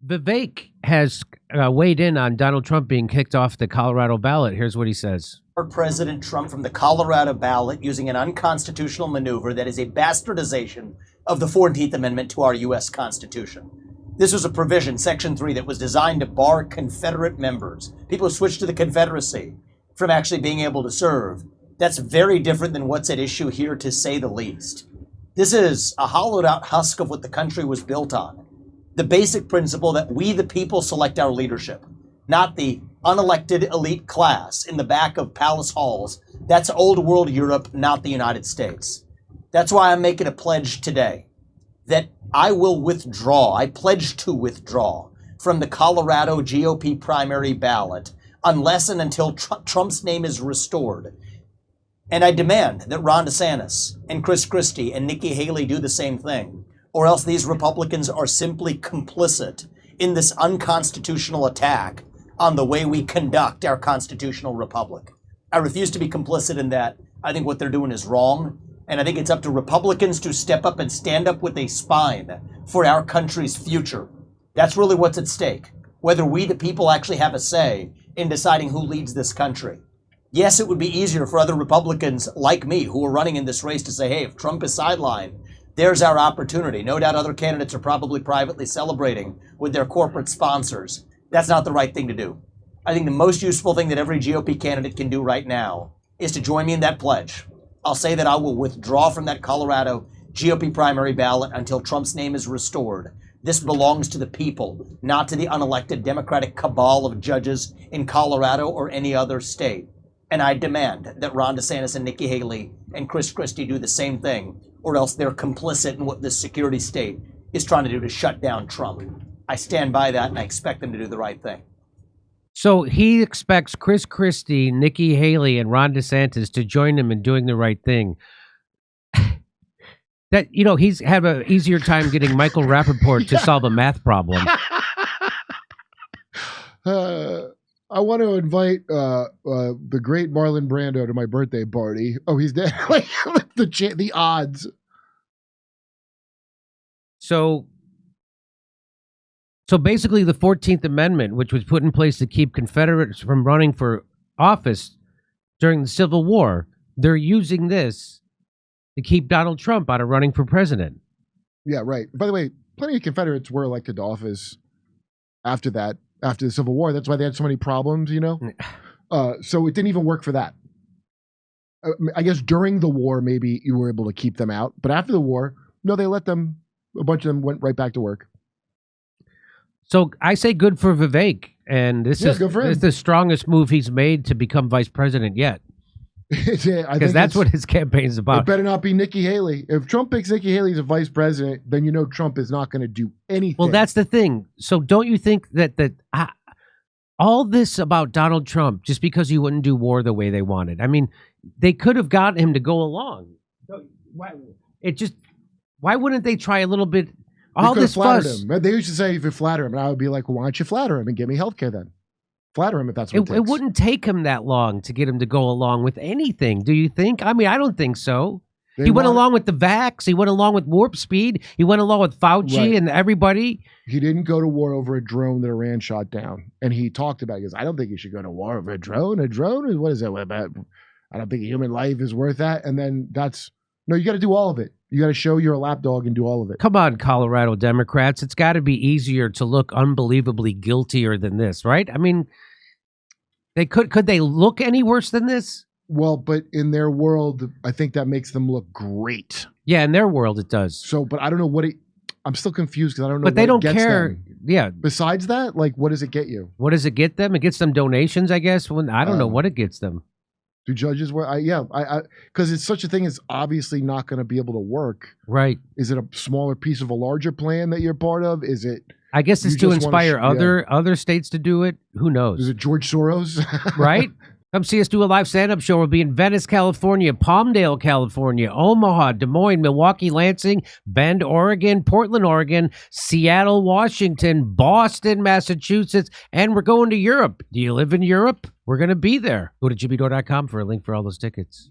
Vivek has weighed in on Donald Trump being kicked off the Colorado ballot. Here's what he says. President Trump from the Colorado ballot using an unconstitutional maneuver that is a bastardization of the 14th Amendment to our U.S. Constitution. This was a provision, Section 3, that was designed to bar Confederate members, people who switched to the Confederacy, from actually being able to serve. That's very different than what's at issue here, to say the least. This is a hollowed out husk of what the country was built on. The basic principle that we, the people, select our leadership, not the unelected elite class in the back of palace halls. That's old world Europe, not the United States. That's why I'm making a pledge today that I will withdraw. I pledge to withdraw from the Colorado GOP primary ballot unless and until Trump's name is restored. And I demand that Ron DeSantis and Chris Christie and Nikki Haley do the same thing, or else these Republicans are simply complicit in this unconstitutional attack on the way we conduct our constitutional republic. I refuse to be complicit in that. I think what they're doing is wrong, and I think it's up to Republicans to step up and stand up with a spine for our country's future. That's really what's at stake, whether we, the people, actually have a say in deciding who leads this country. Yes, it would be easier for other Republicans like me who are running in this race to say, hey, if Trump is sidelined, there's our opportunity. No doubt other candidates are probably privately celebrating with their corporate sponsors. That's not the right thing to do. I think the most useful thing that every GOP candidate can do right now is to join me in that pledge. I'll say that I will withdraw from that Colorado GOP primary ballot until Trump's name is restored. This belongs to the people, not to the unelected Democratic cabal of judges in Colorado or any other state. And I demand that Ron DeSantis and Nikki Haley and Chris Christie do the same thing, or else they're complicit in what this security state is trying to do to shut down Trump. I stand by that, and I expect them to do the right thing. So he expects Chris Christie, Nikki Haley, and Ron DeSantis to join him in doing the right thing. That, you know, he's had an easier time getting Michael Rappaport to solve a math problem. I want to invite the great Marlon Brando to my birthday party. Oh, he's dead. The odds. So basically the 14th Amendment, which was put in place to keep Confederates from running for office during the Civil War, they're using this to keep Donald Trump out of running for president. Yeah, right. By the way, plenty of Confederates were elected to office after that, after the Civil War. That's why they had so many problems, you know? So it didn't even work for that. I guess during the war, maybe you were able to keep them out. But after the war, no, they let them, a bunch of them went right back to work. So I say good for Vivek. And this is the strongest move he's made to become vice president yet. Because that's what his campaign is about. It better not be Nikki Haley. If Trump picks Nikki Haley as a vice president, then you know Trump is not going to do anything. Well, that's the thing. So don't you think that all this about Donald Trump, just because he wouldn't do war the way they wanted, I mean, they could have gotten him to go along. Why wouldn't they try a little bit? All this fuss. Him. They used to say if you flatter him, and I would be like, well, why don't you flatter him and give me health care then? Flatter him if that's what it takes. It wouldn't take him that long to get him to go along with anything, do you think? I mean, I don't think so. He went along with the vax. He went along with warp speed. He went along with Fauci and everybody. He didn't go to war over a drone that Iran shot down. And he talked about it. He goes, I don't think you should go to war over a drone. A drone is, what is that about? I don't think human life is worth that. And then no, you got to do all of it. You got to show you're a lapdog and do all of it. Come on, Colorado Democrats. It's got to be easier to look unbelievably guiltier than this, right? I mean, could they look any worse than this? Well, but in their world, I think that makes them look great. Yeah, in their world it does. So, but I don't know I'm still confused because I don't know. But they don't care. Them. Yeah. Besides that, like, what does it get you? What does it get them? It gets them donations, I guess. I don't know what it gets them. Do judges work? Because it's such a thing. It's obviously not going to be able to work. Right. Is it a smaller piece of a larger plan that you're part of? Is it? I guess it's to inspire other states to do it. Who knows? Is it George Soros? Right. Come see us do a live stand-up show. We'll be in Venice, California, Palmdale, California, Omaha, Des Moines, Milwaukee, Lansing, Bend, Oregon, Portland, Oregon, Seattle, Washington, Boston, Massachusetts, and we're going to Europe. Do you live in Europe? We're going to be there. Go to jimmydore.com for a link for all those tickets.